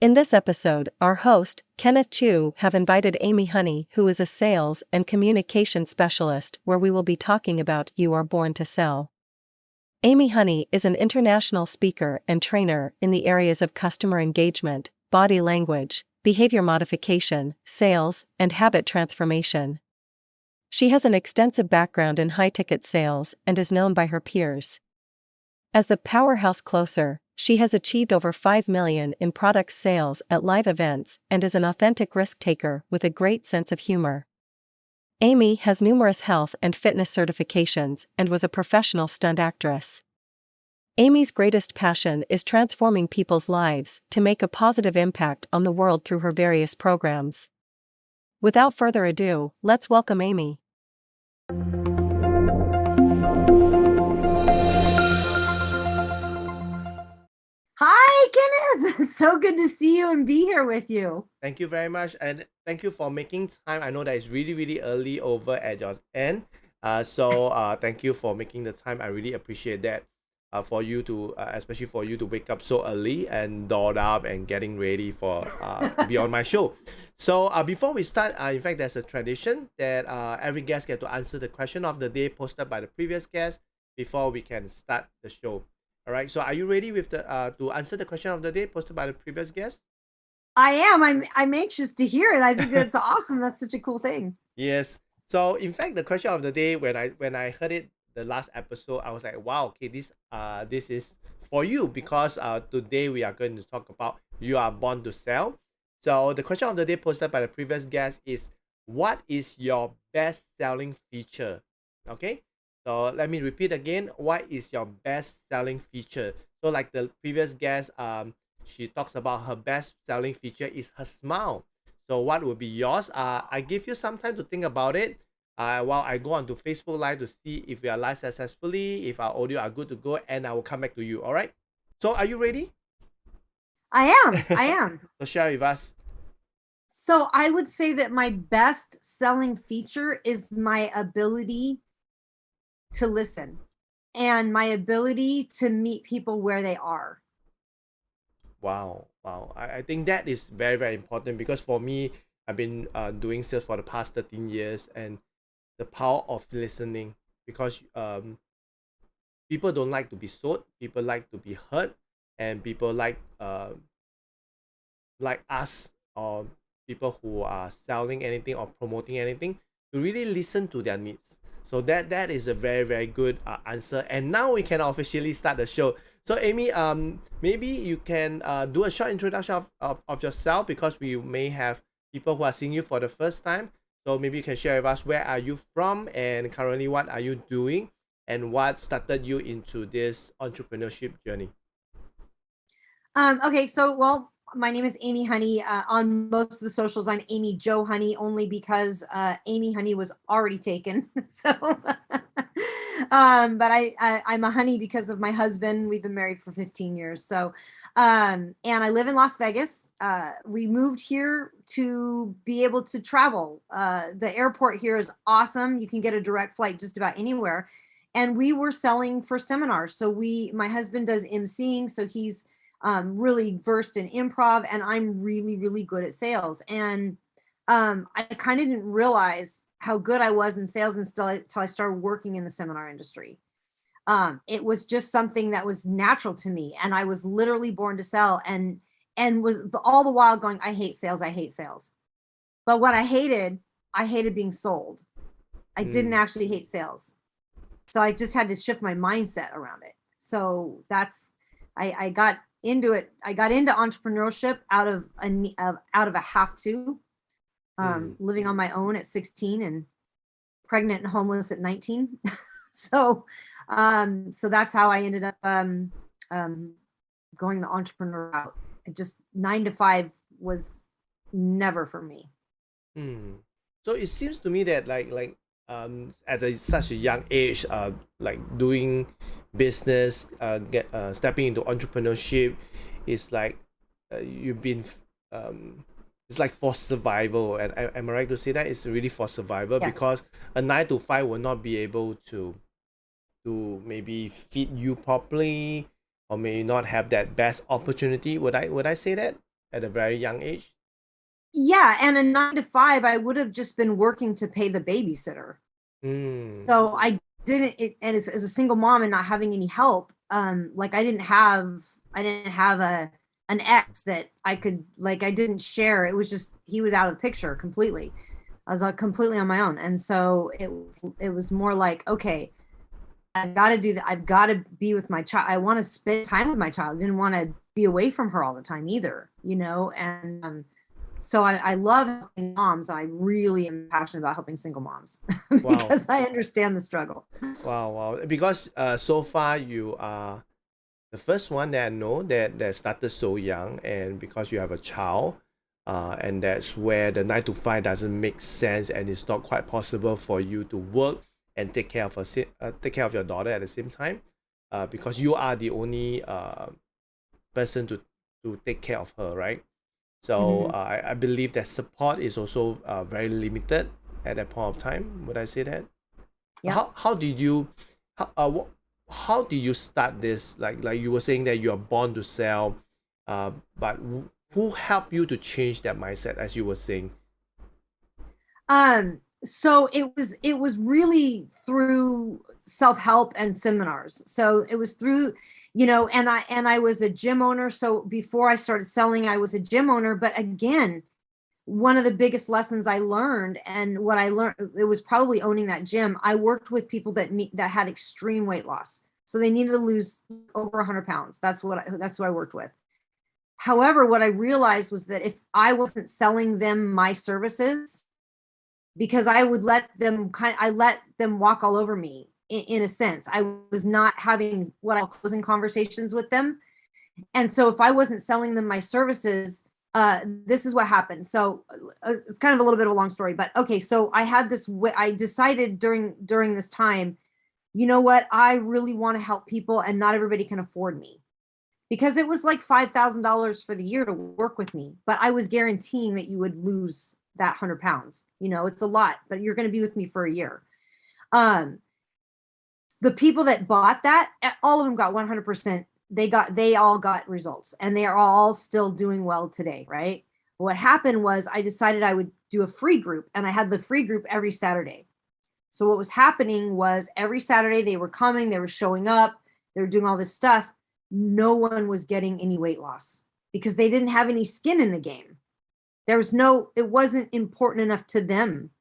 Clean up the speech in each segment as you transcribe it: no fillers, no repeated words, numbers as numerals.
In this episode, our host, Kenneth Chu, have invited Amy Honey, who is a sales and communication specialist, where we will be talking about You Are Born to Sell. Amy Honey is an international speaker and trainer in the areas of customer engagement, body language, behavior modification, sales, and habit transformation. She has an extensive background in high-ticket sales and is known by her peers as the powerhouse closer. She has achieved over $5 million in product sales at live events and is an authentic risk-taker with a great sense of humor. Amy has numerous health and fitness certifications and was a professional stunt actress. Amy's greatest passion is transforming people's lives to make a positive impact on the world through her various programs. Without further ado, let's welcome Amy. Hi, Kenneth. So good to see you and be here with you. Thank you very much, and thank you for making time. I know that it's really, really early over at your end. Thank you for making the time. I really appreciate that. For you to, especially for you to wake up so early and dolled up and getting ready for to be on my show. Before we start, in fact, there's a tradition that every guest get to answer the question of the day posted by the previous guest before we can start the show. All right. So, are you ready with the to answer the question of the day posted by the previous guest? I am. I'm anxious to hear it. I think that's awesome. That's such a cool thing. Yes. So, in fact, the question of the day, when I heard it the last episode, I was like, wow, okay, this is for you, because today we are going to talk about You Are Born to Sell. So the question of the day posted by the previous guest is, what is your best selling feature? Okay. So let me repeat again. What is your best selling feature? So like the previous guest, she talks about her best selling feature is her smile. So what would be yours? I give you some time to think about it. While I go on to Facebook Live to see if we are live successfully, if our audio are good to go, and I will come back to you. All right. So are you ready? I am. So share with us. So I would say that my best selling feature is my ability to listen and my ability to meet people where they are. Wow. I think that is very, very important, because for me, I've been doing sales for the past 13 years, and the power of listening, because people don't like to be sold, people like to be heard, and people like us, or people who are selling anything or promoting anything, to really listen to their needs. So that is a very, very good answer. And now we can officially start the show. So Amy, maybe you can do a short introduction of yourself, because we may have people who are seeing you for the first time. So maybe you can share with us, where are you from, and currently what are you doing, and what started you into this entrepreneurship journey? Okay, so well, my name is Amy Honey. On most of the socials, I'm Amy Joe Honey, only because Amy Honey was already taken. So, but I'm a honey because of my husband. We've been married for 15 years. So, and I live in Las Vegas. We moved here to be able to travel. The airport here is awesome. You can get a direct flight just about anywhere. And we were selling for seminars. So my husband does emceeing, so he's really versed in improv, and I'm really, really good at sales. And I kind of didn't realize how good I was in sales until I started working in the seminar industry. It was just something that was natural to me, and I was literally born to sell, and was all the while going, I hate sales. But what I hated being sold. I didn't actually hate sales. So I just had to shift my mindset around it. So I got into it. I got into entrepreneurship out of a have to, living on my own at 16 and pregnant and homeless at 19. So that's how I ended up going the entrepreneur route. It just 9 to 5 was never for me. So it seems to me that at such a young age, like doing business, stepping into entrepreneurship, is like you've been it's like for survival. And am I right to say that it's really for survival? Yes. Because a 9 to 5 will not be able to maybe feed you properly, or may not have that best opportunity. Would I say that? at a very young age? Yeah, and a 9 to 5, I would have just been working to pay the babysitter. So I didn't, and as a single mom and not having any help, like I didn't have an ex that I could, like, I didn't share. It was just, he was out of the picture completely. I was completely on my own. And so it was more like, okay, I've got to do that. I've got to be with my child. I want to spend time with my child. I didn't want to be away from her all the time either, you know? And, so I love helping moms. I really am passionate about helping single moms because I understand the struggle. Wow. Because so far you are the first one that I know that started so young, and because you have a child, and that's where the 9 to 5 doesn't make sense, and it's not quite possible for you to work and take care of your daughter at the same time, because you are the only person to take care of her, right? So I believe that support is also very limited at that point of time. Would I say that? Yeah. How did you how did you start this? Like you were saying that you are born to sell, but who helped you to change that mindset, as you were saying? So it was really through self-help and seminars. So it was through, you know, and I was a gym owner. So before I started selling, I was a gym owner. But again, one of the biggest lessons I learned, and what I learned, it was probably owning that gym. I worked with people that had extreme weight loss. So they needed to lose over 100 pounds. That's who I worked with. However, what I realized was that if I wasn't selling them my services, because I would let them walk all over me in a sense. I was not having what I call closing conversations with them. And so if I wasn't selling them my services, this is what happened. So it's kind of a little bit of a long story, but okay. So I had this, I decided during this time, you know what? I really want to help people, and not everybody can afford me, because it was like $5,000 for the year to work with me, but I was guaranteeing that you would lose that 100 pounds. You know, it's a lot, but you're going to be with me for a year. The people that bought that, all of them got 100%. They all got results, and they are all still doing well today. Right. What happened was I decided I would do a free group, and I had the free group every Saturday. So what was happening was every Saturday they were coming, they were showing up, they were doing all this stuff. No one was getting any weight loss because they didn't have any skin in the game. It wasn't important enough to them.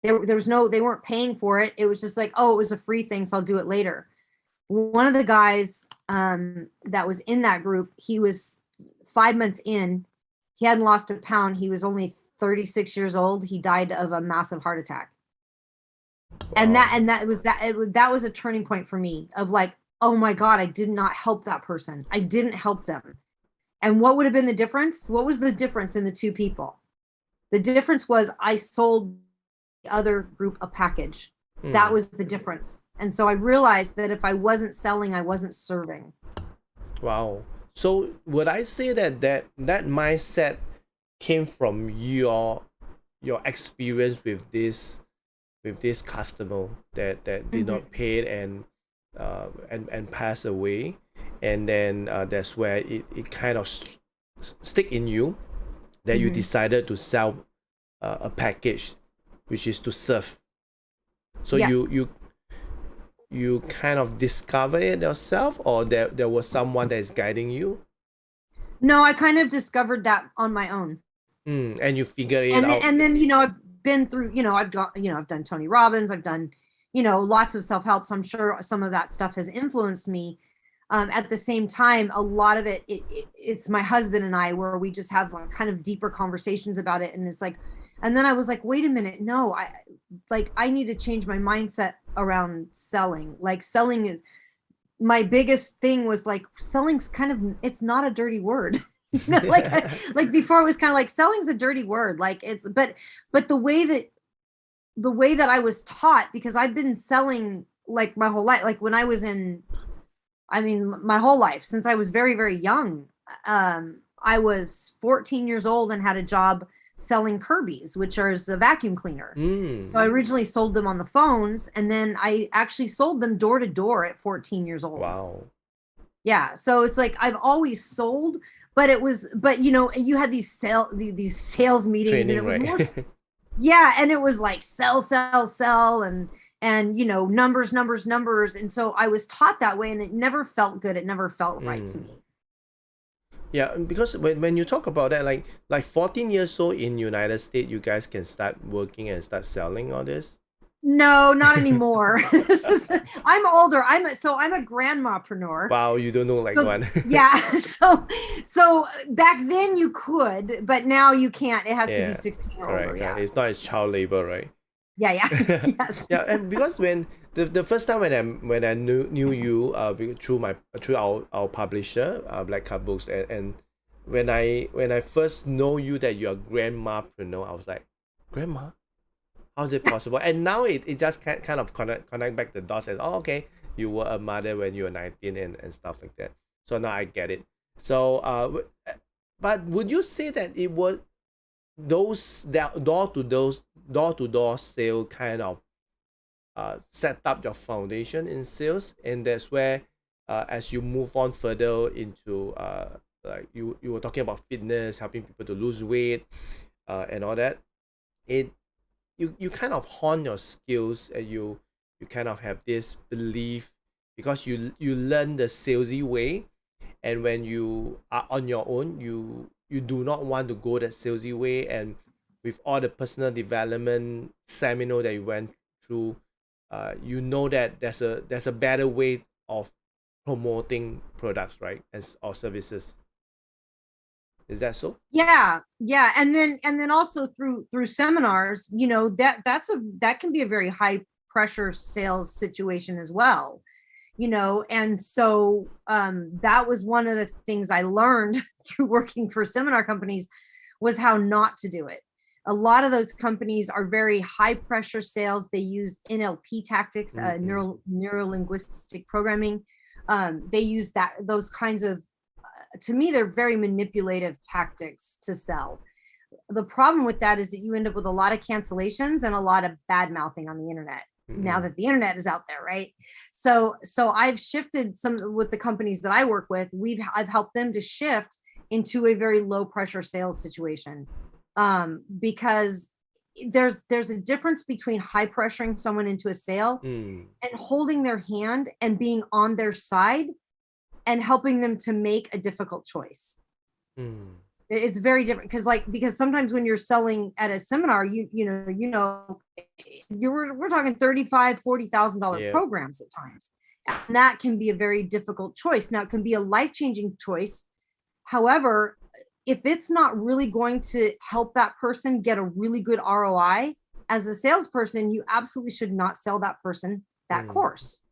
They weren't paying for it. It was just like, oh, it was a free thing, so I'll do it later. One of the guys that was in that group, he was 5 months in. He hadn't lost a pound. He was only 36 years old. He died of a massive heart attack. Wow. That was a turning point for me of like, oh my God, I did not help that person. I didn't help them. And what would have been the difference? What was the difference in the two people? The difference was I sold the other group a package. That was the difference. And so I realized that if I wasn't selling, I wasn't serving. Wow. So would I say that mindset came from your experience with this customer that did not pay and pass away, and then that's where it kind of stick in you that you decided to sell a package, which is to serve. So you kind of discover it yourself, or there was someone that is guiding you? No, I kind of discovered that on my own. And you figure it out. And then, you know, I've been through, you know, I've done Tony Robbins, I've done, you know, lots of self-help. So I'm sure some of that stuff has influenced me. At the same time, a lot of it's my husband and I, where we just have like kind of deeper conversations about it. And it's like, and then I was like, wait a minute, no, I need to change my mindset around selling. Like selling is, my biggest thing was like, selling's kind of, it's not a dirty word. You know, like before it was kind of like selling's a dirty word. Like it's, but the way that I was taught, because I've been selling like my whole life, like when I was my whole life since I was very, very young. I was 14 years old and had a job selling Kirby's, which is a vacuum cleaner. So I originally sold them on the phones, and then I actually sold them door to door at 14 years old. Wow. Yeah. So it's like I've always sold, but you had these sales meetings, and Training, it was right? more, yeah, and it was like sell, sell, sell, and numbers, numbers, numbers. And so I was taught that way, and it never felt good. It never felt right to me. Yeah, because when you talk about that, like 14 years old in United States, you guys can start working and start selling all this. No, not anymore. I'm older. I'm a grandmapreneur. Wow, you don't know like So, one. yeah. So back then you could, but now you can't. It has to be 16 or older. Correct. Yeah. It's not as child labor, right? Yeah. Yes. Yeah, and because when the first time when I knew you through our publisher, Black Card Books, and when I first know you that you're a grandmapreneur, I was like, grandma, how is it possible? And now it just kind of connect back the dots and, oh, okay, you were a mother when you were 19 and stuff like that. So now I get it. So but would you say that it was that door-to-door sale kind of set up your foundation in sales, and that's where as you move on further into like you were talking about fitness, helping people to lose weight, and all that, you kind of hone your skills, and you kind of have this belief because you learn the salesy way, and when you are on your own, you do not want to go that salesy way, and with all the personal development seminar that you went through, you know that there's a better way of promoting products, right, or services. Is that so? Yeah. And then also through seminars, that can be a very high pressure sales situation as well. And so that was one of the things I learned through working for seminar companies, was how not to do it. A lot of those companies are very high pressure sales. They use NLP tactics, neuro-linguistic programming. They use those kinds of, to me, they're very manipulative tactics to sell. The problem with that is that you end up with a lot of cancellations and a lot of bad mouthing on the internet. Now that the internet is out there, right? So I've shifted with the companies that I work with. I've helped them to shift into a very low pressure sales situation, because there's a difference between high pressuring someone into a sale and holding their hand and being on their side and helping them to make a difficult choice. It's very different, because sometimes when you're selling at a seminar, we're talking $35,000-$40,000 programs at times, and that can be a very difficult choice. Now, it can be a life-changing choice. However, if it's not really going to help that person get a really good ROI, as a salesperson, you absolutely should not sell that person that course.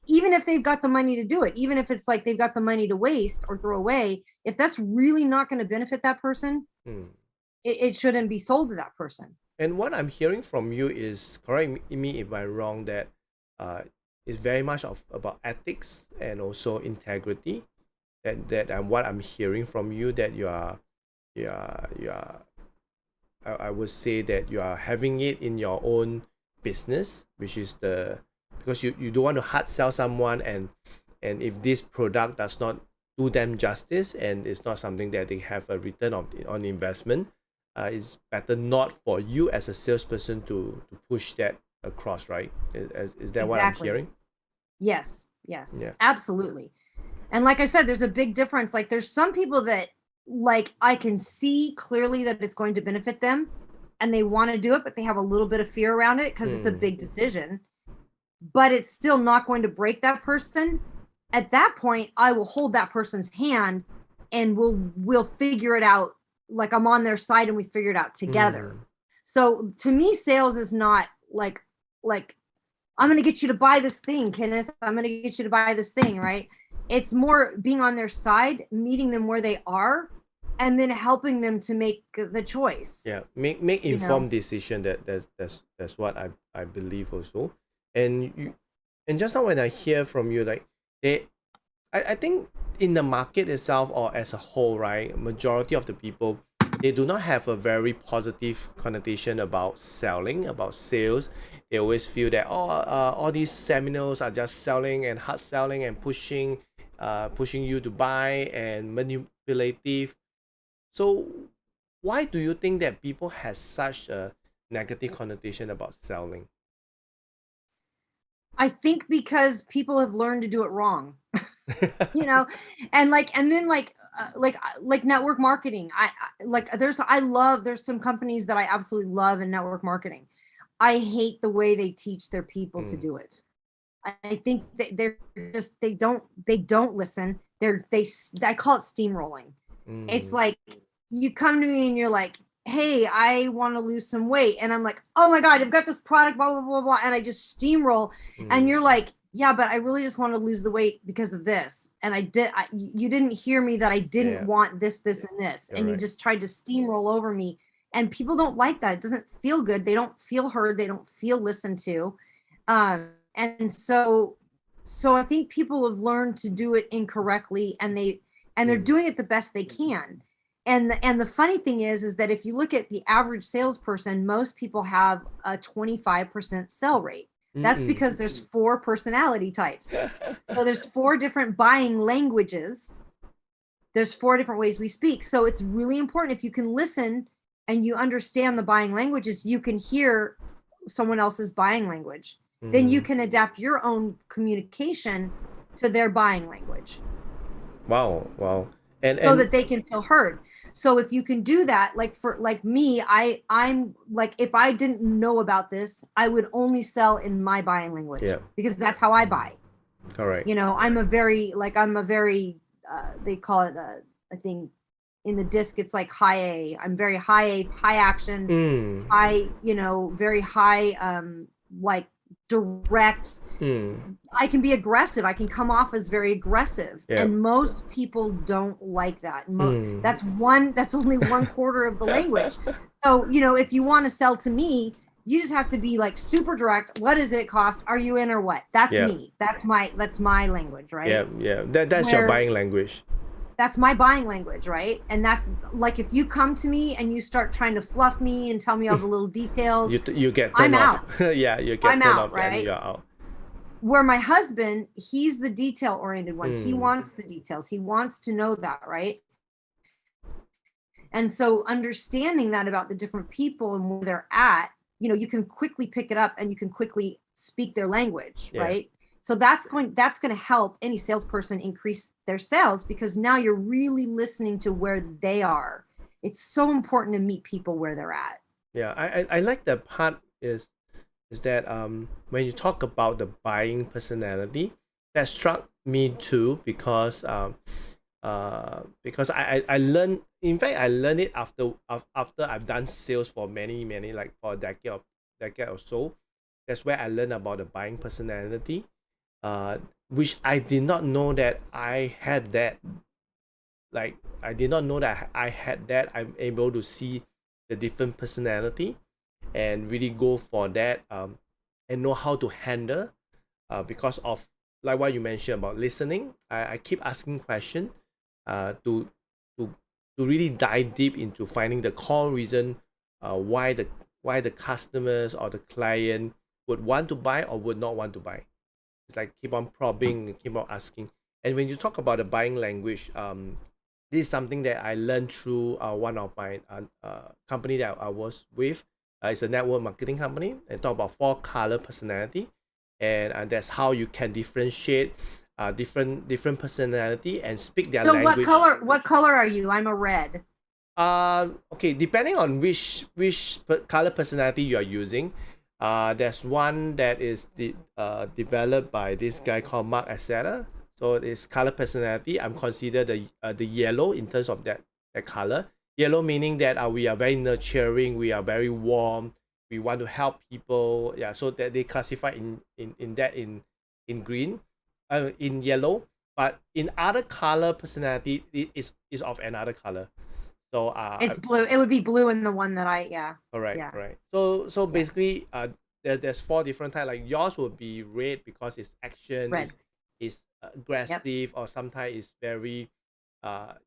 Even if they've got the money to do it, even if it's like they've got the money to waste or throw away, if that's really not going to benefit that person, it shouldn't be sold to that person. And what I'm hearing from you is, correct me if I'm wrong, that it's very much about ethics and also integrity. That what I'm hearing from you, that you are I would say that you are having it in your own business, which is because you don't want to hard sell someone, and if this product does not do them justice and it's not something that they have a return on investment, it's better not for you as a salesperson to push that across, right? Is that what I'm hearing? Yes, yeah. Absolutely. And like I said, there's a big difference. Like, there's some people that, like, I can see clearly that it's going to benefit them and they want to do it, but they have a little bit of fear around it because it's a big decision, but it's still not going to break that person. At that point, I will hold that person's hand and we'll figure it out. Like, I'm on their side and we figure it out together. So to me, sales is not like I'm going to get you to buy this thing, Kenneth. I'm going to get you to buy this thing, right? It's more being on their side, meeting them where they are, and then helping them to make the choice. Yeah, make informed decision. That's what I believe also. And just now when I hear from you, like, I think in the market itself or as a whole, right, majority of the people, they do not have a very positive connotation about selling, about sales. They always feel that all these seminars are just selling and hard selling and pushing, pushing you to buy and manipulative. So why do you think that people has such a negative connotation about selling? I think because people have learned to do it wrong. You know, and then like network marketing. Like there's some companies that I absolutely love in network marketing. I hate the way they teach their people to do it. I think they don't listen. I call it steamrolling. It's like you come to me and you're like, hey, I want to lose some weight, and I'm like, oh my god, I've got this product, blah blah blah blah, and I just steamroll, and you're like, yeah, but I really just want to lose the weight because of this, and you didn't hear me that I didn't want this, and this, and you just tried to steamroll over me, and people don't like that. It doesn't feel good. They don't feel heard. They don't feel listened to, and so I think people have learned to do it incorrectly, and they're doing it the best they can. And the funny thing is that if you look at the average salesperson, most people have a 25% sell rate. That's because there's 4 personality types. So there's 4 different buying languages. There's 4 different ways we speak. So it's really important, if you can listen and you understand the buying languages, you can hear someone else's buying language. Then you can adapt your own communication to their buying language. Wow. And so that they can feel heard. So if you can do that, like me, I'm like, if I didn't know about this, I would only sell in my buying language, because that's how I buy. Correct. You know, I'm a very they call it I think in the disc it's like high A. I'm very high action, high, very high like direct. I can be aggressive. I can come off as very aggressive, and most people don't like that. That's only 1/4 of the language. So if you want to sell to me, you just have to be like super direct. What does it cost? Are you in or what? That's me. That's my language, right? That's your buying language. That's my buying language, right? And that's like, if you come to me and you start trying to fluff me and tell me all the little details, you get turned off. You get I'm turned out, off, right? and you're out. Where my husband, he's the detail-oriented one. He wants the details. He wants to know that, right? And so understanding that about the different people and where they're at, you can quickly pick it up and you can quickly speak their language, right? So that's going to help any salesperson increase their sales, because now you're really listening to where they are. It's so important to meet people where they're at. Yeah, I like the part is that when you talk about the buying personality, that struck me too, because I learned, in fact I learned it after I've done sales for many like for a decade or so. That's where I learned about the buying personality, which I did not know that I had that. Like, I did not know that I had that. I'm able to see the different personality and really go for that, and know how to handle, because of like what you mentioned about listening. I keep asking questions, to really dive deep into finding the core reason, why the customers or the client would want to buy or would not want to buy. It's like keep on probing, keep on asking. And when you talk about the buying language, this is something that I learned through one of my company that I was with. It's a network marketing company, and talk about 4 color personality, and that's how you can differentiate different personality and speak their language. So what color are you? I'm a red. Okay, depending on which color personality you are using. There's one that is developed by this guy called Mark Aceta. So it's color personality. I'm considered the yellow in terms of that color. Yellow meaning that we are very nurturing, we are very warm, we want to help people. Yeah, so that they classify in green, in yellow. But in other color personality, it is of another color. So it's blue. It would be blue in the one that Correct. So basically, there's 4 different types. Like yours would be red because it's action, is aggressive, or sometimes it's very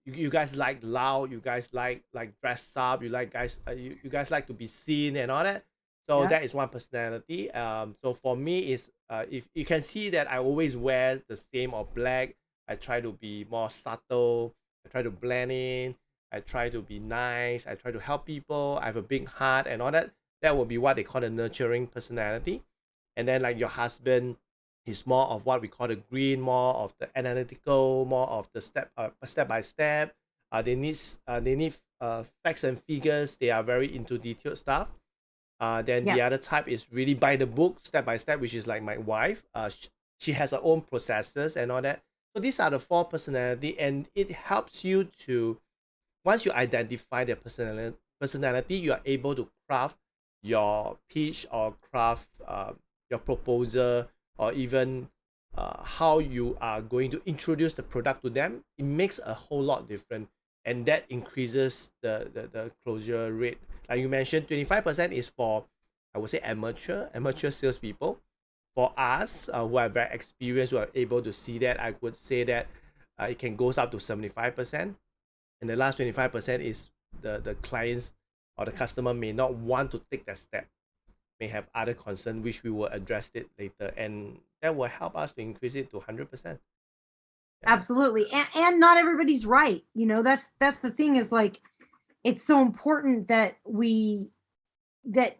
you guys like loud, you guys like dress up, you guys like to be seen and all that. So that is one personality. So for me is if you can see that I always wear the same or black, I try to be more subtle. I try to blend in. I try to be nice. I try to help people. I have a big heart and all that. That would be what they call the nurturing personality. And then like your husband is more of what we call the green, more of the analytical, more of the step by step. They need facts and figures. They are very into detailed stuff. Then Yeah. the other type is really by the book, step by step, which is like my wife. She has her own processes and all that. So these are the four personality, and it helps you to, once you identify their personality, you are able to craft your pitch or craft your proposal, or even how you are going to introduce the product to them. It makes a whole lot different, and that increases the closure rate. Like you mentioned, 25% is for, I would say, amateur salespeople. For us, who are very experienced, who are able to see that, I would say that it can goes up to 75%. And the last 25% is the clients or the customer may not want to take that step, may have other concern, which we will address it later, and that will help us to increase it to 100%. Yeah. Absolutely. And not everybody's right. You know, that's the thing, is like, it's so important that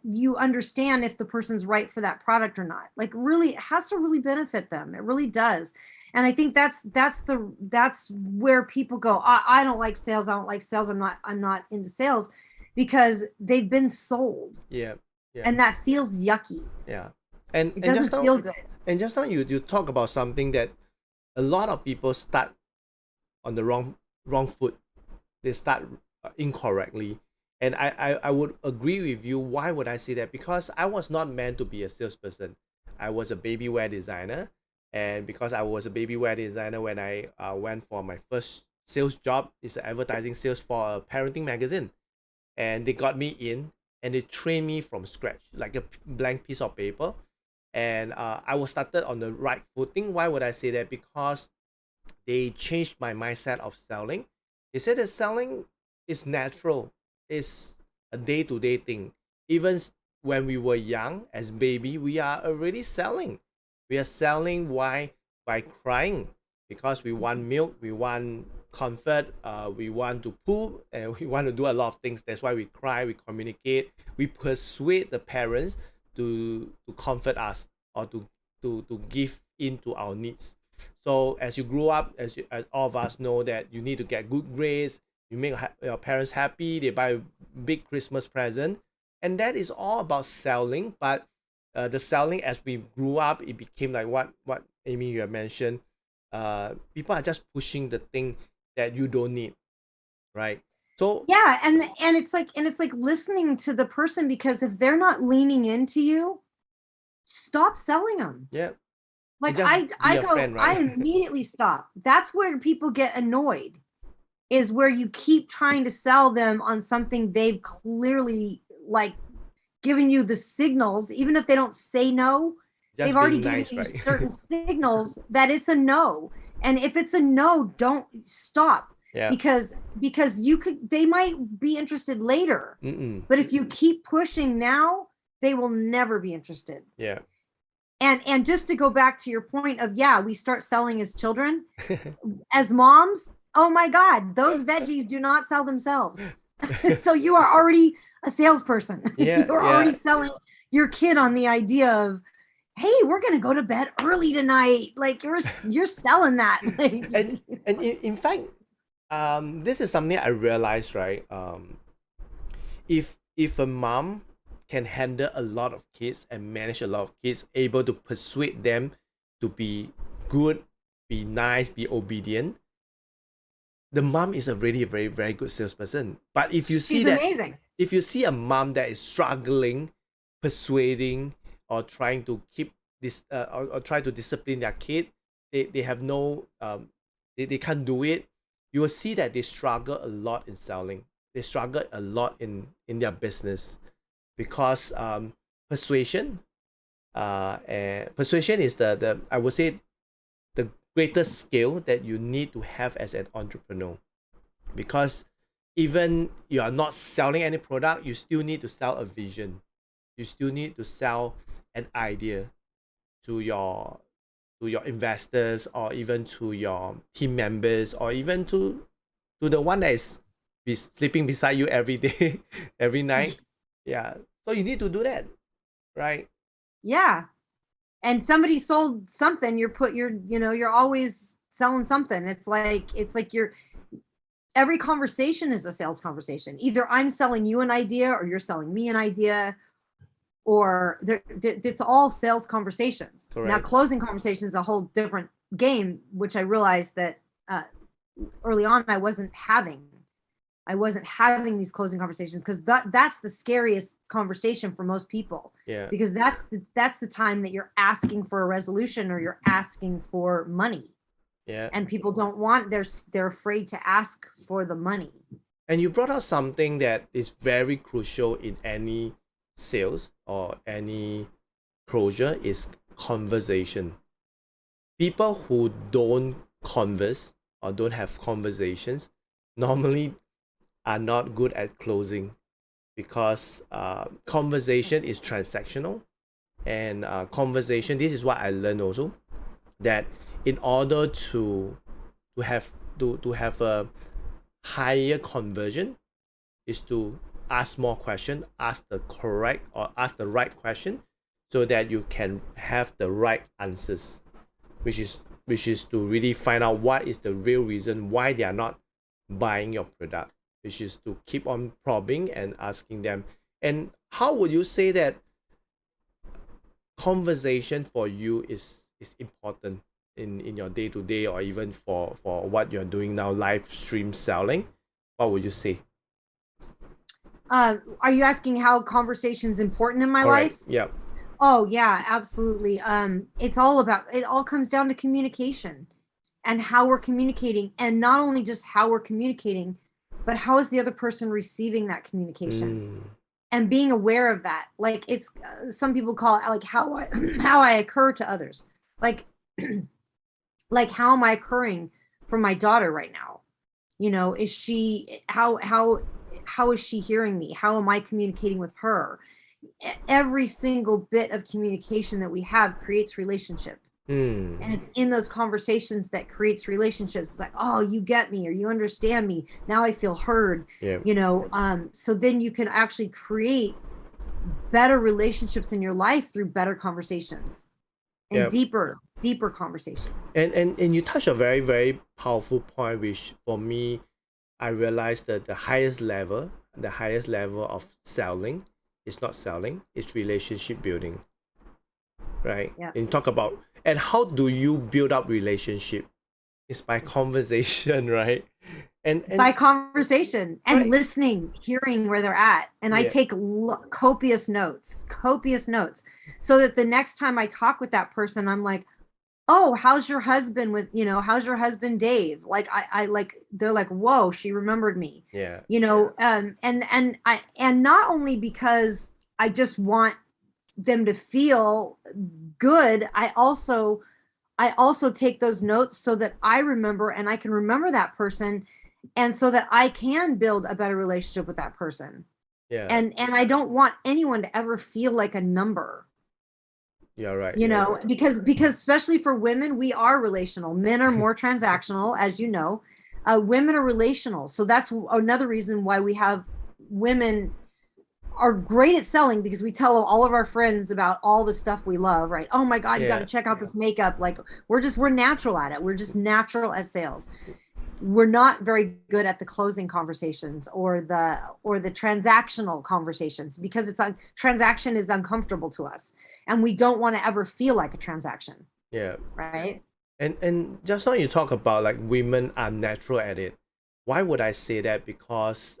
you understand if the person's right for that product or not. Like, really, it has to really benefit them. It really does. And I think that's where people go, I don't like sales. I don't like sales. I'm not into sales, because they've been sold. Yeah. And that feels yucky. Yeah. It doesn't feel good. And just now you talk about something that a lot of people start on the wrong foot. They start incorrectly. And I would agree with you. Why would I say that? Because I was not meant to be a salesperson. I was a baby wear designer. And because I was a baby wear designer, when I went for my first sales job, it's an advertising sales for a parenting magazine. And they got me in, and they trained me from scratch, like a blank piece of paper. And I was started on the right footing. Why would I say that? Because they changed my mindset of selling. They said that selling is natural. It's a day-to-day thing. Even when we were young, as baby, we are already selling. We are selling why? By crying, because we want milk, we want comfort, we want to poop, and we want to do a lot of things. That's why we cry, we communicate, we persuade the parents to comfort us, or to give in to our needs. So as you grow up, as all of us know, that you need to get good grades, you make your parents happy, they buy a big Christmas present, and that is all about selling. But the selling, as we grew up, it became like what Amy, you have mentioned. People are just pushing the thing that you don't need, right? So yeah, and it's like listening to the person, because if they're not leaning into you, stop selling them. yeah, Like, just I be a go, friend, right? I immediately stop. That's where people get annoyed, is where you keep trying to sell them on something they've clearly, like, given you the signals, even if they don't say no, Just they've already being given nice, you right? certain signals that it's a no. And if it's a no, don't stop. Yeah. Because they might be interested later. But if you keep pushing now, they will never be interested. Yeah. And just to go back to your point of, yeah, we start selling as children. As moms, oh my God, those veggies do not sell themselves. So you are already a salesperson. Yeah, You're already selling your kid on the idea of, hey, we're gonna go to bed early tonight. Like, you're selling that. and in fact, this is something I realized, right? If a mom can handle a lot of kids and manage a lot of kids, able to persuade them to be good, be nice, be obedient, the mom is already a very, very good salesperson. But if you see that, amazing. If you see a mom that is struggling, persuading, or trying to keep this, or try to discipline their kid, they have no, they can't do it. You will see that they struggle a lot in selling. They struggle a lot in their business, because persuasion, and persuasion is the I would say the greatest skill that you need to have as an entrepreneur, because even you are not selling any product, you still need to sell a vision. You still need to sell an idea to your your investors, or even to your team members, or even to the one that is sleeping beside you every day, every night. Yeah. So you need to do that, right? Yeah. And somebody sold something, you're always selling something. It's like every conversation is a sales conversation. Either I'm selling you an idea or you're selling me an idea, or it's all sales conversations. Correct. Now, closing conversations is a whole different game, which I realized that early on I wasn't having these closing conversations, because that's the scariest conversation for most people. Yeah. Because that's the time that you're asking for a resolution, or you're asking for money. Yeah. And people don't want, they're afraid to ask for the money. And you brought out something that is very crucial in any sales or any closure, is conversation. People who don't converse or don't have conversations normally are not good at closing, because conversation is transactional. And conversation, this is what I learned also, that in order to have a higher conversion, is to ask more questions, ask the correct or ask the right question, so that you can have the right answers, which is to really find out what is the real reason why they are not buying your product, which is to keep on probing and asking them. And how would you say that conversation for you is important in your day-to-day, or even for what you're doing now, live stream selling? What would you say? Are you asking how conversation's important in my Correct. life? Yeah. Oh yeah, absolutely. It all comes down to communication, and how we're communicating, and not only just how we're communicating, but how is the other person receiving that communication, and being aware of that. Like, it's some people call it like how I occur to others. Like like, how am I occurring for my daughter right now? Is she how is she hearing me? How am I communicating with her? Every single bit of communication that we have creates relationship. And it's in those conversations that creates relationships. It's like, oh, you get me, or you understand me. Now I feel heard. Yeah. So then you can actually create better relationships in your life through better conversations, and Yeah. deeper conversations. And you touch a very, very powerful point, which for me, I realized that the highest level of selling is not selling, it's relationship building, right? Yeah. And talk about, and how do you build up relationship? It's by conversation, right? And By conversation and right. listening, hearing where they're at. And I Yeah. take copious notes, so that the next time I talk with that person, I'm like, oh, how's your husband how's your husband Dave? Like, I like, they're like, whoa, she remembered me. Yeah. And not only because I just want them to feel good, I also take those notes so that I remember, and I can remember that person, and so that I can build a better relationship with that person. Yeah. And I don't want anyone to ever feel like a number. You're right. Because especially for women, we are relational. Men are more transactional, as you know. Women are relational. So that's another reason why women are great at selling, because we tell all of our friends about all the stuff we love, right? Oh my God, you got to check out this makeup. Like, we're natural at it. We're just natural at sales. We're not very good at the closing conversations, or the transactional conversations, because transaction is uncomfortable to us, and we don't want to ever feel like a transaction. Yeah. Right. And just now you talk about like women are natural at it. Why would I say that? Because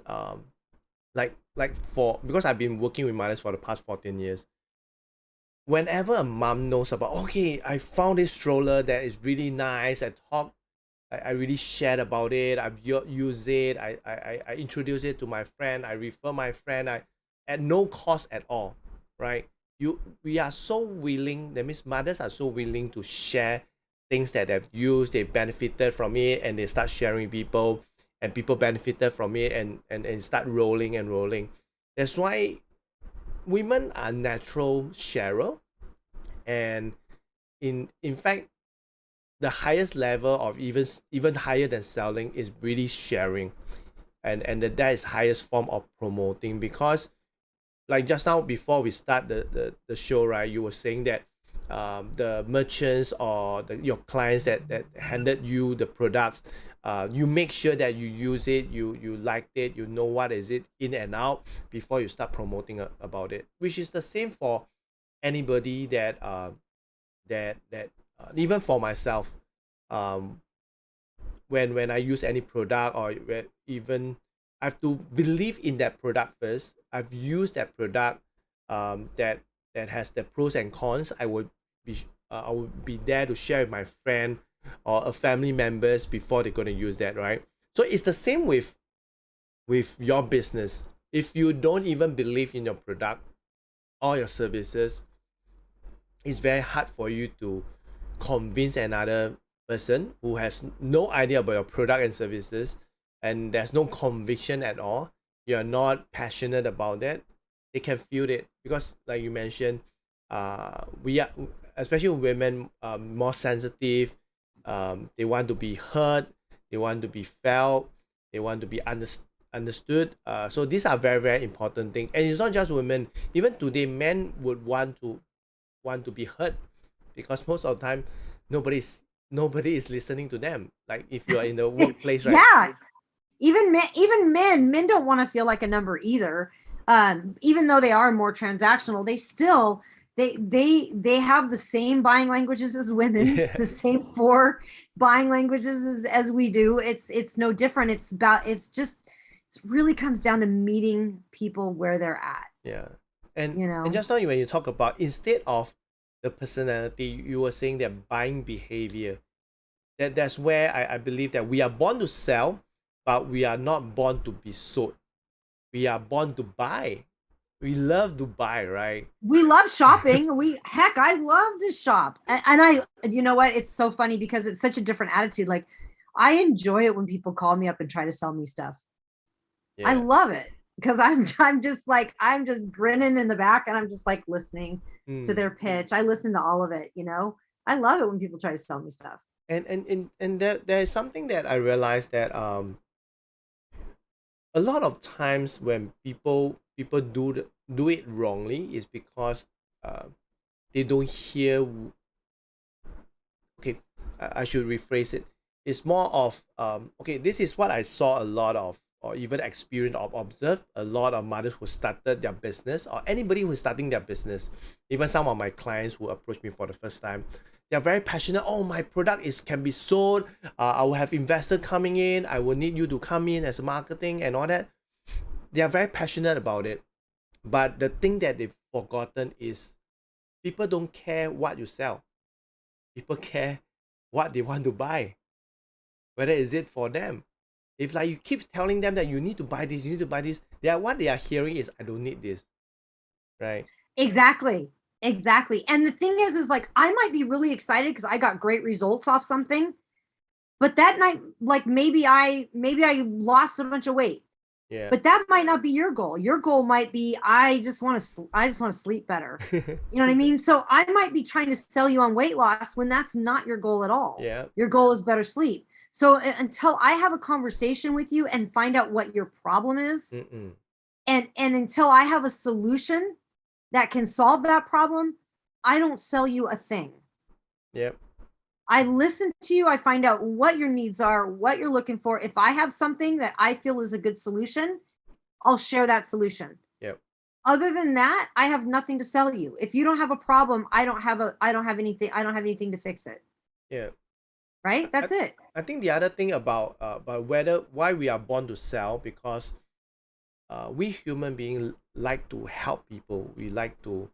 because I've been working with mothers for the past 14 years. Whenever a mom knows about, okay, I found this stroller that is really nice, I really shared about it, I've used it, I introduce it to my friend, I refer my friend, at no cost at all, right? We are so willing, that means mothers are so willing to share things that they've used, they benefited from it, and they start sharing with people, and people benefited from it, and start rolling. That's why women are natural sharer. And in fact, the highest level of even higher than selling is really sharing, and that is highest form of promoting. Because like just now before we start the show, right, you were saying that the merchants or your clients that handed you the products, you make sure that you use it, you liked it, you know what is it in and out before you start promoting about it, which is the same for anybody that even for myself, um when I use any product, or even I have to believe in that product first. I've used that product, that has the pros and cons. I would be there to share with my friend or a family members before they're gonna use that, right? So it's the same with your business. If you don't even believe in your product or your services, it's very hard for you to convince another person who has no idea about your product and services, and there's no conviction at all. You're not passionate about that. They can feel it, because like you mentioned, we are, especially women, more sensitive. They want to be heard, they want to be felt, they want to be understood. So these are very, very important things. And it's not just women. Even today, men would want to be heard, because most of the time nobody is listening to them. Like if you are in the workplace, right? Yeah, even men don't want to feel like a number either. Even though they are more transactional, they still they have the same buying languages as women, Yeah. the same 4 buying languages as we do. It's no different. It really comes down to meeting people where they're at. Yeah. And You know? and just now when you talk about, instead of the personality, you were saying that buying behavior. That's where I believe that we are born to sell, but we are not born to be sold. We are born to buy. We love to buy, right? We love shopping. I love to shop. And you know what? It's so funny because it's such a different attitude. Like, I enjoy it when people call me up and try to sell me stuff. I Yeah. love it because I'm just grinning in the back, and I'm just like listening to their pitch. I listen to all of it, you know. I love it when people try to sell me stuff. And there is something that I realized, that a lot of times when people do it wrongly is because they don't hear. Okay, I should rephrase it. It's more of okay, this is what I saw a lot of, or even experienced or observed a lot of mothers who started their business, or anybody who's starting their business. Even some of my clients who approach me for the first time, they're very passionate. Oh, my product can be sold. I will have investor coming in. I will need you to come in as a marketing and all that. They are very passionate about it. But the thing that they've forgotten is, people don't care what you sell. People care what they want to buy. Whether is it for them. If like you keep telling them that you need to buy this, you need to buy this, what they are hearing is, I don't need this. Right? Exactly. And the thing is like, I might be really excited because I got great results off something, but that night, like maybe I lost a bunch of weight. Yeah. But that might not be your goal. Your goal might be, I just want to sleep better. You know what I mean? So I might be trying to sell you on weight loss when that's not your goal at all. Yeah. Your goal is better sleep. So until I have a conversation with you and find out what your problem is, and until I have a solution that can solve that problem, I don't sell you a thing. Yep. I listen to you. I find out what your needs are, what you're looking for. If I have something that I feel is a good solution, I'll share that solution. Yep. Other than that, I have nothing to sell you. If you don't have a problem, I don't have anything to fix it. Yeah. Right? That's it. I think the other thing about why we are born to sell, because we human beings like to help people. We like to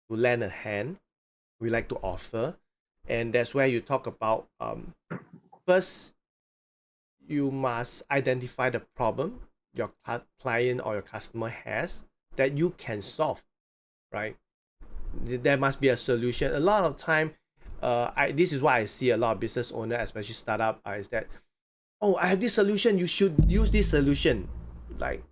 lend a hand. We like to offer. And that's where you talk about, first, you must identify the problem your client or your customer has that you can solve, right? There must be a solution. A lot of time, this is why I see a lot of business owner, especially startup, is that, oh, I have this solution, you should use this solution. Like,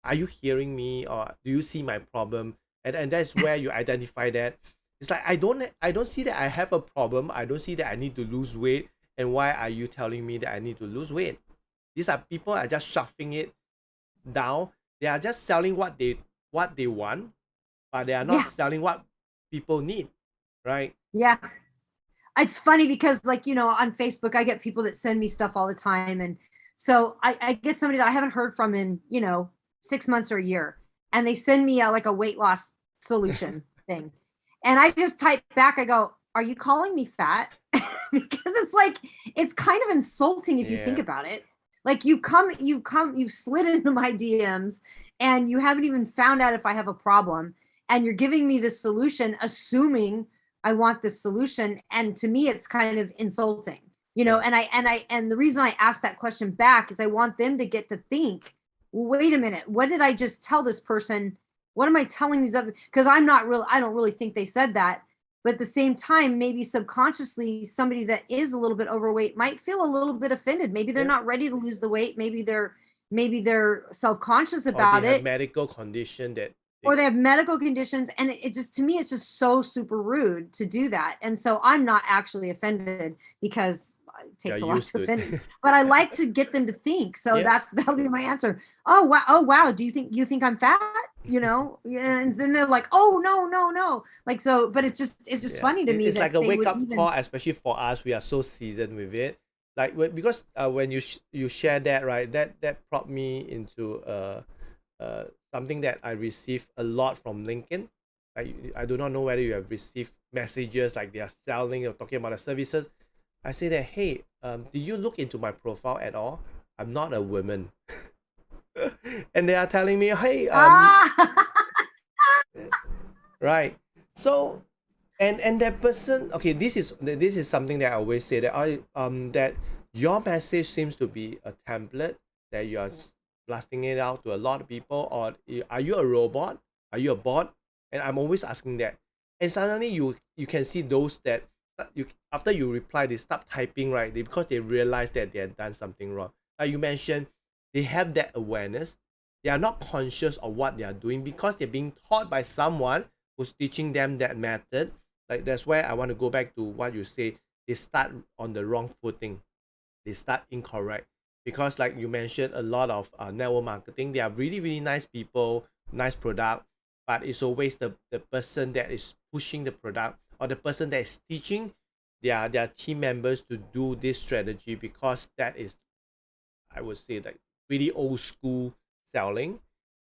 are you hearing me, or do you see my problem? And that's where you identify that. It's like I don't see that I have a problem. I don't see that I need to lose weight. And why are you telling me that I need to lose weight? These are people are just shoving it down. They are just selling what they want, but they are not Yeah. selling what people need, right? Yeah. It's funny because, like, on Facebook, I get people that send me stuff all the time. And so I get somebody that I haven't heard from in, 6 months or a year. And they send me like a weight loss solution thing. And I just type back, I go, are you calling me fat? Because it's like, it's kind of insulting if you think Yeah. about it. Like, you've slid into my DMs and you haven't even found out if I have a problem. And you're giving me this solution, assuming I want this solution. And to me, it's kind of insulting, Yeah. and the reason I asked that question back is I want them to get to think, well, wait a minute, what did I just tell this person? What am I telling these other, because I don't really think they said that. But at the same time, maybe subconsciously, somebody that is a little bit overweight might feel a little bit offended. Maybe they're Yeah. not ready to lose the weight. Maybe they're self-conscious Or about they have it, medical condition that or they have medical conditions. And it just, to me, it's just so super rude to do that. And so I'm not actually offended, because it takes a lot used to to offend me. it. But I like to get them to think. So Yeah. that'll be my answer. Oh wow. Do you think I'm fat? And then they're like, oh no. Like, so, but it's just Yeah. funny to me It's that like a they wake would up even. call, especially for us. We are so seasoned with it. Like because when you share that, right, that brought me into something that I received a lot from LinkedIn. I do not know whether you have received messages like they are selling or talking about the services. I say that, hey, did you look into my profile at all? I'm not a woman. And they are telling me, hey, Ah. right. So, and that person, okay, this is something that I always say, that that your message seems to be a template that you are blasting it out to a lot of people, or are you a robot? Are you a bot? And I'm always asking that. And suddenly you can see those that you, after you reply, they stop typing, right? Because they realize that they have done something wrong. Like you mentioned, they have that awareness. They are not conscious of what they are doing because they're being taught by someone who's teaching them that method. Like, that's where I want to go back to what you say. They start on the wrong footing. They start incorrect, because like you mentioned, a lot of network marketing, they are really really nice people, nice product, but it's always the person that is pushing the product, or the person that is teaching their team members to do this strategy, because that is, I would say, like really old school selling.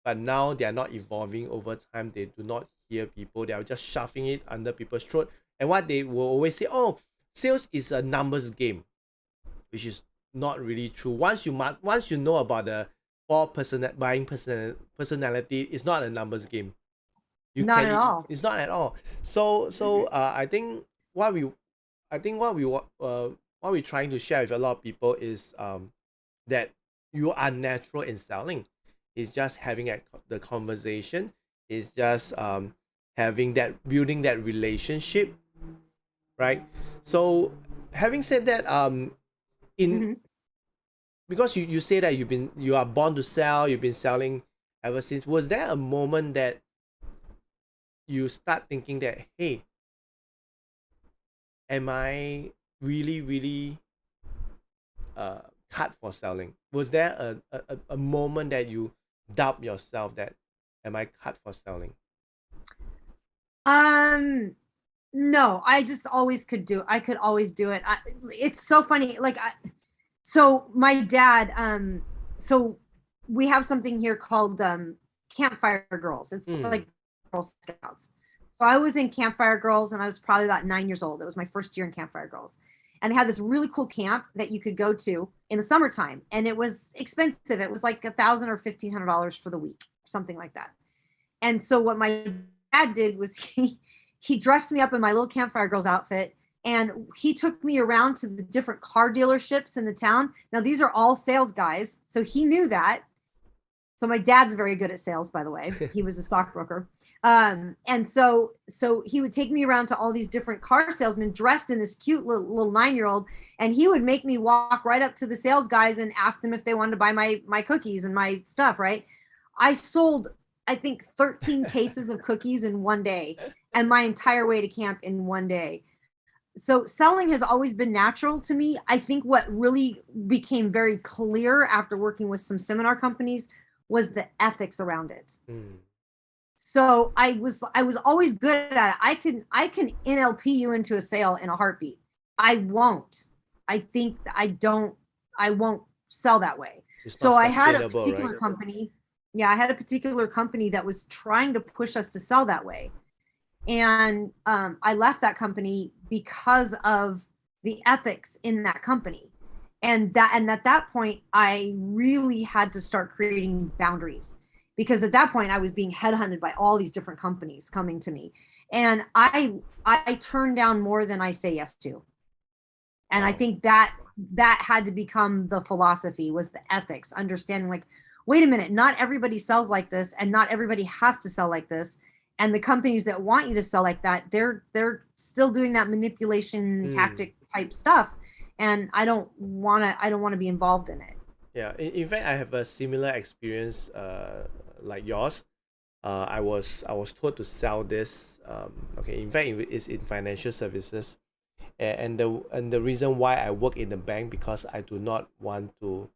But now they are not evolving over time. They do not hear people. They are just shoving it under people's throat. And what they will always say, oh, sales is a numbers game, which is not really true. Once you know about the personality, it's not a numbers game. Not at all. It's not at all. So I think what we what we're trying to share with a lot of people is that you are natural in selling. It's just having the conversation. It's just having that, building that relationship, right? So having said that, in Mhm. because you say that you are born to sell, you've been selling ever since. Was there a moment that you start thinking that, hey, am I really really cut for selling? Was there a moment that you doubt yourself that, am I cut for selling? No, I just always could do. I could always do it. It's so funny. Like, so my dad, so we have something here called Campfire Girls. It's like Girl Scouts. So I was in Campfire Girls and I was probably about 9 years old. It was my first year in Campfire Girls. And they had this really cool camp that you could go to in the summertime. And it was expensive. It was like $1,000 or $1,500 for the week, something like that. And so what my dad did was he dressed me up in my little Campfire Girls outfit, and he took me around to the different car dealerships in the town. Now, these are all sales guys, so he knew that. So my dad's very good at sales, by the way. He was a stockbroker. And so he would take me around to all these different car salesmen dressed in this cute little 9-year-old, and he would make me walk right up to the sales guys and ask them if they wanted to buy my cookies and my stuff, right? I sold, I think, 13 cases of cookies in one day. and my entire way to camp in one day. So selling has always been natural to me. I think what really became very clear after working with some seminar companies was the ethics around it. So I was always good at it. I can NLP you into a sale in a heartbeat. I won't. I won't sell that way. So I had a particular company. Yeah, I had a particular company that was trying to push us to sell that way. And I left that company because of the ethics in that company. And at that point, I really had to start creating boundaries, because at that point I was being headhunted by all these different companies coming to me. And I turn down more than I say yes to. And I think that had to become the philosophy, was the ethics, understanding like, wait a minute, not everybody sells like this, and not everybody has to sell like this. And the companies that want you to sell like that, they're still doing that manipulation tactic type stuff. And I don't want to be involved in it. Yeah, in fact, I have a similar experience like yours. I was told to sell this. Okay, in fact, it's in financial services, and the reason why I work in the bank, because I do not want to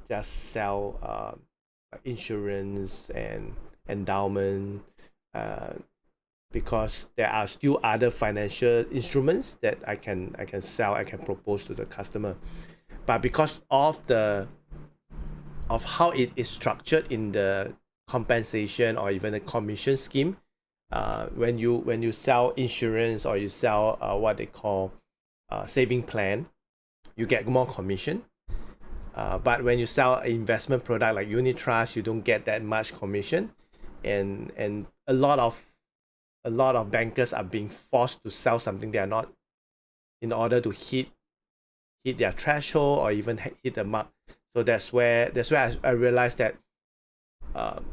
just sell insurance and endowment, because there are still other financial instruments that I can sell, I can propose to the customer. But because of how it is structured in the compensation or even the commission scheme, when you sell insurance or you sell what they call saving plan, you get more commission. But when you sell an investment product like unit trust, you don't get that much commission, and a lot of bankers are being forced to sell something they are not, in order to hit their threshold or even hit the mark. So that's where I realized that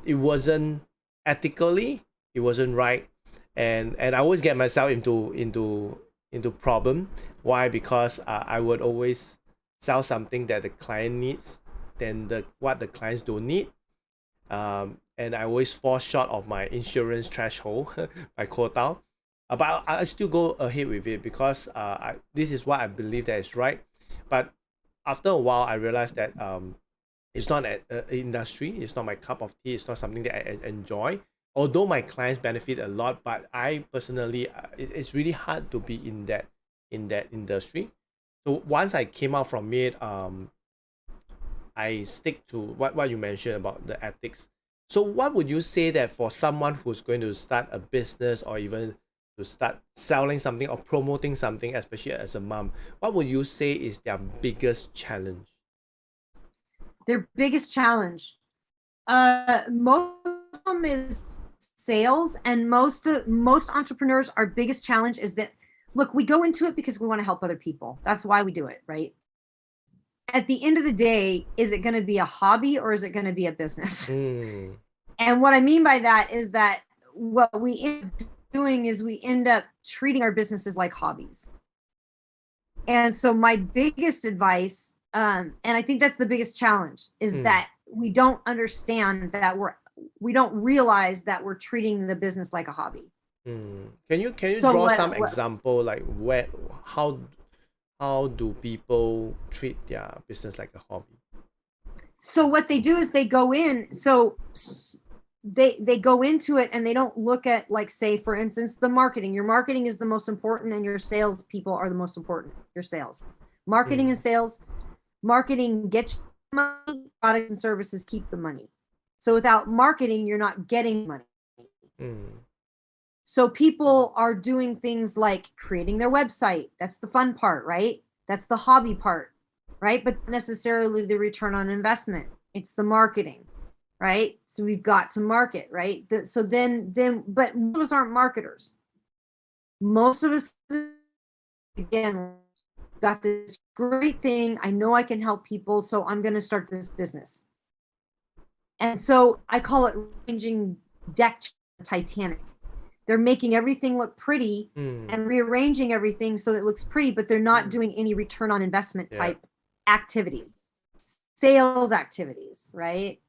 it wasn't ethically, it wasn't right, and I always get myself into problem. Why? Because I would always sell something that the client needs than what the clients don't need, and I always fall short of my insurance threshold, my quota. But I still go ahead with it because this is what I believe that is right. But after a while, I realized that it's not an industry. It's not my cup of tea. It's not something that I enjoy. Although my clients benefit a lot, but I personally, it's really hard to be in that industry. So once I came out from it, I stick to what you mentioned about the ethics. So what would you say that for someone who's going to start a business, or even to start selling something or promoting something, especially as a mom, what would you say is their biggest challenge? Their biggest challenge, most of them is sales, and most entrepreneurs, our biggest challenge is that, look, we go into it because we want to help other people. That's why we do it, right? At the end of the day, is it going to be a hobby or is it going to be a business? And what I mean by that is that what we end up doing is we end up treating our businesses like hobbies. And so my biggest advice, and I think that's the biggest challenge, is that we don't understand that we don't realize that we're treating the business like a hobby. Can you draw some example, like how do people treat their business like a hobby? So what they do is they go in, so they go into it and they don't look at, like, say, for instance, the marketing. Your marketing is the most important, and your sales people are the most important. Your sales, marketing and sales. Marketing gets money, products and services keep the money. So without marketing, you're not getting money. So people are doing things like creating their website. That's the fun part, right? That's the hobby part, right? But necessarily the return on investment. It's the marketing, right? So we've got to market, right? So then, but most of us aren't marketers. Most of us, again, got this great thing. I know I can help people, so I'm going to start this business. And so I call it arranging deck Titanic. They're making everything look pretty and rearranging everything so that it looks pretty, but they're not doing any return on investment type activities, sales activities, right?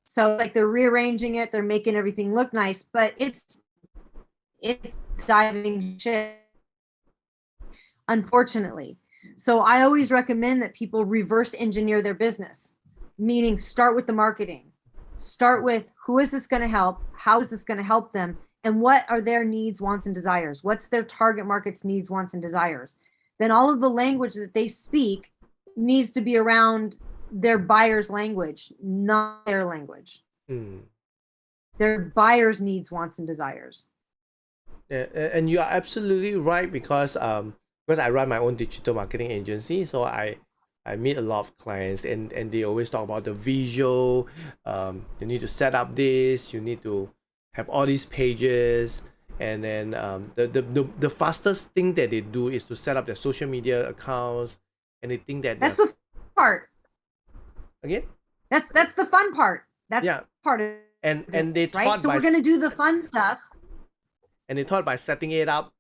So like they're rearranging it, they're making everything look nice, but it's diving ship, unfortunately. So I always recommend that people reverse engineer their business, meaning start with the marketing. Start with who is this going to help? How is this going to help them? And what are their needs, wants, and desires? What's their target market's needs, wants, and desires? Then all of the language that they speak needs to be around their buyer's language, not their language. Their buyer's needs, wants, and desires. Yeah, and you are absolutely right, because I run my own digital marketing agency, so I meet a lot of clients, and they always talk about the visual. You need to set up this, you need to have all these pages, and then the fastest thing that they do is to set up their social media accounts, and they think that that's the part. Again? That's the fun part. That's part of and business, they right? thought So we're gonna do the fun stuff. And they thought by setting it up,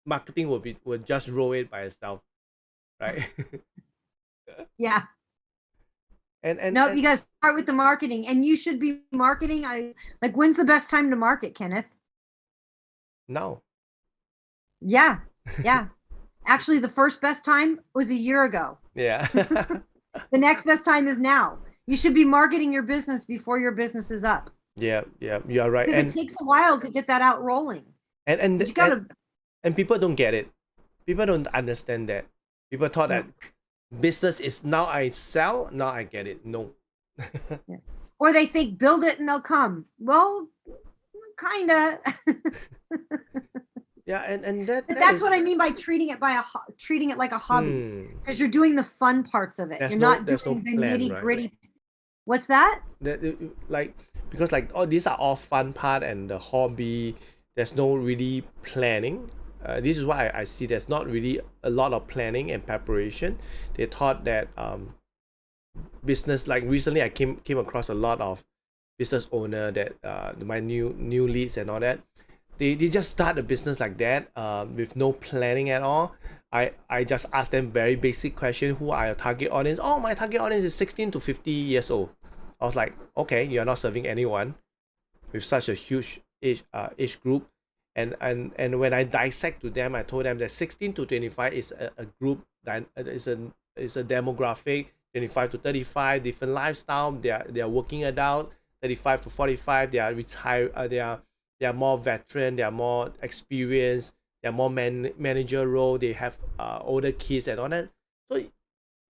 marketing will just roll it by itself, right? Yeah. And nope, you guys start with the marketing, and you should be marketing. When's the best time to market, Kenneth? Now. Yeah. Actually, the first best time was a year ago. Yeah. The next best time is now. You should be marketing your business before your business is up. Yeah, you are right. Because it takes a while to get that out rolling. And you gotta... and people don't get it. People don't understand that. People thought that business is now I sell, now I get it. No. Or they think build it and they'll come. Well, kinda. Yeah, and that's what I mean by treating it like a hobby, because you're doing the fun parts of it. You're not doing the nitty gritty. Right? What's that? Because all these are all fun part and the hobby. There's no really planning. This is why I see there's not really a lot of planning and preparation. They thought that business, like recently I came across a lot of business owner that my new leads and all that. They just start a business like that with no planning at all. I just ask them very basic question: who are your target audience? Oh, my target audience is 16 to 50 years old. I was like, okay, you're not serving anyone with such a huge age group. And when I dissect to them, I told them that 16 to 25 is a group that is a demographic. 25 to 35, different lifestyle. They are working adult. 35 to 45, they are retired. They are more veteran, they are more experienced, they are more manager role, they have older kids and all that. So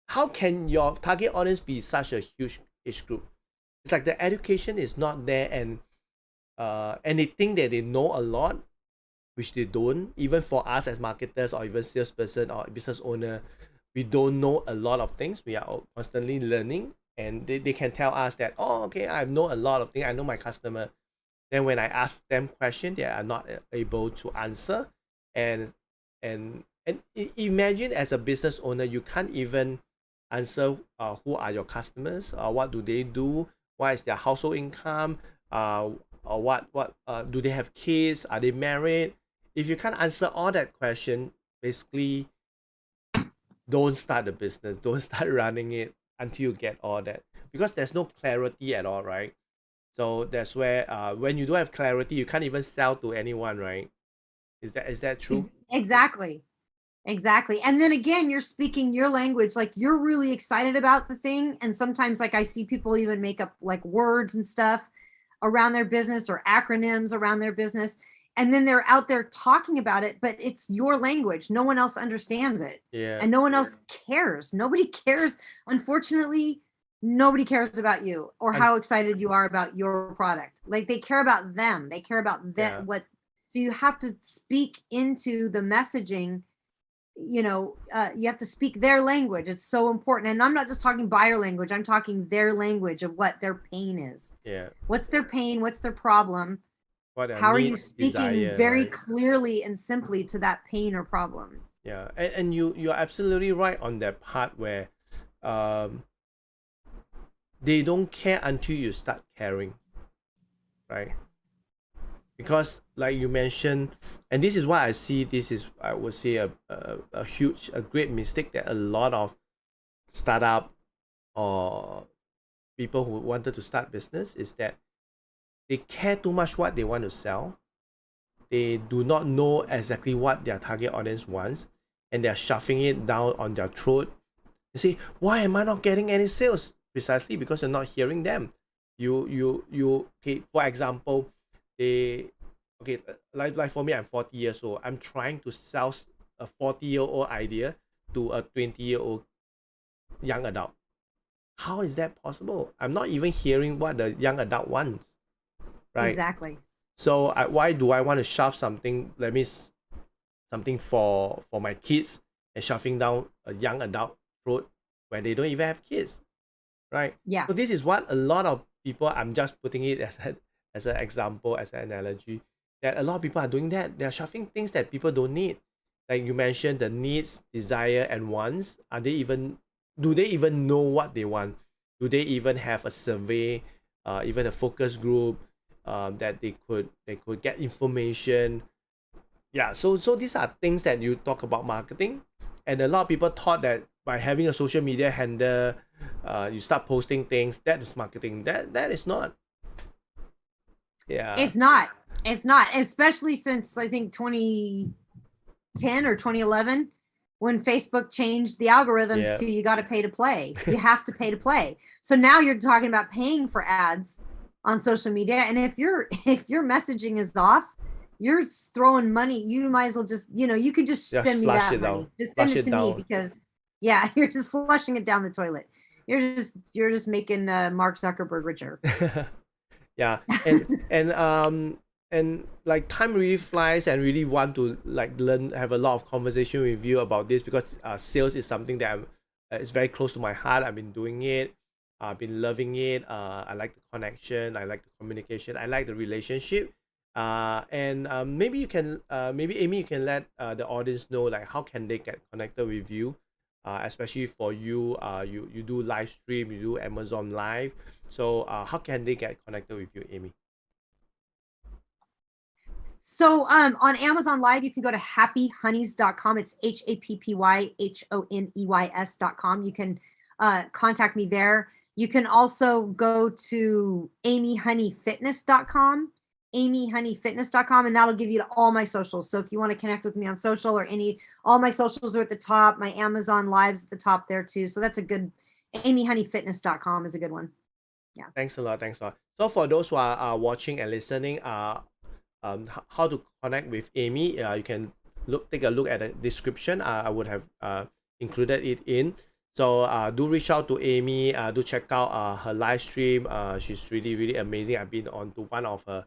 how can your target audience be such a huge age group? It's like the education is not there, and they think that they know a lot, which they don't. Even for us as marketers or even salesperson or business owner, we don't know a lot of things. We are constantly learning, and they can tell us that, oh, okay, I know a lot of things, I know my customer. Then when I ask them questions, they are not able to answer. And imagine as a business owner, you can't even answer who are your customers, what do they do, what is their household income, or what do they have kids, are they married? If you can't answer all that question, basically don't start the business, don't start running it until you get all that, because there's no clarity at all, right? So that's where when you don't have clarity, you can't even sell to anyone, right? Is that true? Exactly. And then again, you're speaking your language, like you're really excited about the thing. And sometimes I see people even make up like words and stuff around their business or acronyms around their business. And then they're out there talking about it, but it's your language. No one else understands it. Yeah. And no one else cares. Nobody cares. Unfortunately, nobody cares about you or how excited you are about your product. Like they care about them. They care about that. Yeah. So you have to speak into the messaging, you have to speak their language. It's so important. And I'm not just talking buyer language. I'm talking their language of what their pain is. Yeah. What's their pain? What's their problem? How are you speaking very clearly and simply to that pain or problem? Yeah. And you're absolutely right on that part where they don't care until you start caring, right? Because like you mentioned, and this is why I see this is, I would say, a great mistake that a lot of startup or people who wanted to start business is that they care too much what they want to sell. they do not know exactly what their target audience wants, and they're shoving it down on their throat. You say, why am I not getting any sales? Precisely because you're not hearing them. Okay, for example, like for me, I'm 40 years old. I'm trying to sell a 40-year-old idea to a 20-year-old young adult. How is that possible? I'm not even hearing what the young adult wants, right? Exactly. So why do I want to shove something, something for my kids, and shoving down a young adult throat when they don't even have kids, right? Yeah. So this is what a lot of people, I'm just putting it as an example, as an analogy, that a lot of people are doing that. They're shoving things that people don't need. Like you mentioned, the needs, desire, and wants. Do they even know what they want? Do they even have a survey, even a focus group, that they could get information? Yeah, so these are things that you talk about marketing, and a lot of people thought that by having a social media handle, you start posting things, that is marketing. That is not. Yeah. It's not. It's not, especially since I think 2010 or 2011, when Facebook changed the algorithms Yeah. to you got to pay to play. You have to pay to play. So now you're talking about paying for ads on social media, and if your messaging is off, you're throwing money. You might as well just, you could just send me flush that it money. down. Just send Flush it it to me, down. because you're just flushing it down the toilet. You're just making Mark Zuckerberg richer. Yeah, and like time really flies, and really want to like have a lot of conversation with you about this, because sales is something that it's very close to my heart. I've been doing it. I've been loving it. I like the connection. I like the communication. I like the relationship. And maybe maybe Amy, you can let the audience know, like, how can they get connected with you, especially for you. You do live stream, you do Amazon Live. So how can they get connected with you, Amy? So on Amazon Live, you can go to happyhoneys.com. It's happyhoneys.com. You can contact me there. You can also go to amyhoneyfitness.com, amyhoneyfitness.com, and that'll give you all my socials. So if you want to connect with me on social or all my socials are at the top. My Amazon Live's at the top there too. So that's a good, amyhoneyfitness.com is a good one. Yeah. Thanks a lot. So for those who are watching and listening, how to connect with Amy, you can take a look at the description. I would have included it in. So do reach out to Amy. Do check out her live stream. She's really amazing. I've been on to one of her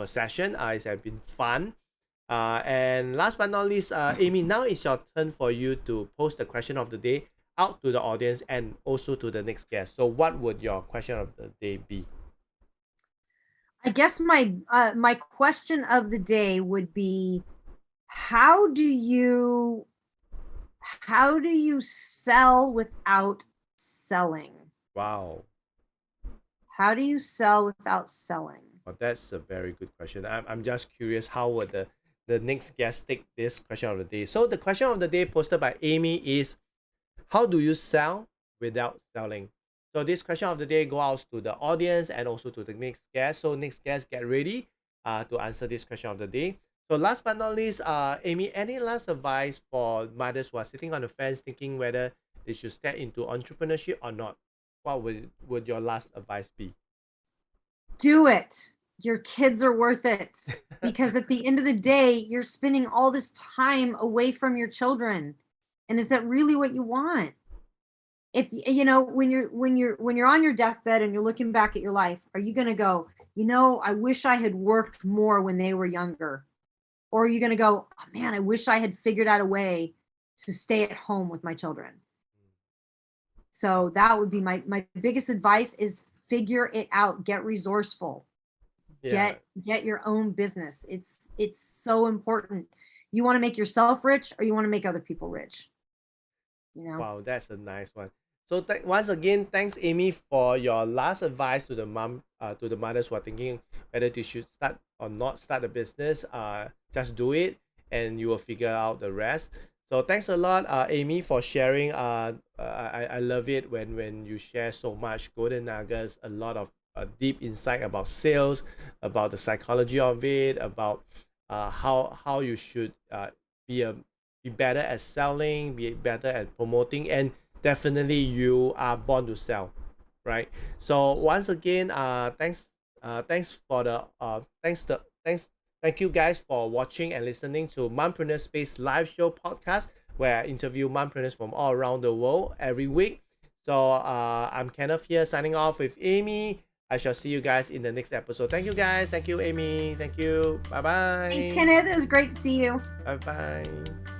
session. It's been fun. And last but not least, Amy, now it's your turn for you to post the question of the day out to the audience and also to the next guest. So what would your question of the day be? I guess my question of the day would be, how do you sell without selling? Wow. How do you sell without selling? Well, that's a very good question. I'm just curious, how would the next guest take this question of the day? So the question of the day posted by Amy is, how do you sell without selling? So this question of the day goes out to the audience and also to the next guest. So next guest, get ready to answer this question of the day. So last but not least, Amy, any last advice for mothers who are sitting on the fence thinking whether they should step into entrepreneurship or not? What would your last advice be? Do it. Your kids are worth it, because at the end of the day, you're spending all this time away from your children. And is that really what you want? If when you're on your deathbed and you're looking back at your life, are you going to go, I wish I had worked more when they were younger? Or are you going to go, oh man, I wish I had figured out a way to stay at home with my children? So that would be my biggest advice, is figure it out. Get resourceful. Yeah. Get your own business. It's so important. You want to make yourself rich, or you want to make other people rich? Wow, that's a nice one. So once again, thanks, Amy, for your last advice to the mothers who are thinking whether they should start or not start a business. Just do it, and you will figure out the rest. So thanks a lot, Amy, for sharing. I love it when you share so much golden nuggets, a lot of deep insight about sales, about the psychology of it, about how you should be better at selling, be better at promoting, and definitely you are born to sell, right? So once again, thanks for the thank you guys for watching and listening to Mompreneur Space live show podcast, where I interview mompreneurs from all around the world every week. So I'm Kenneth here signing off with Amy. I shall see you guys in the next episode. Thank you guys. Thank you, Amy. Thank you. Bye bye. Thanks, Kenneth. It was great to see you. Bye bye.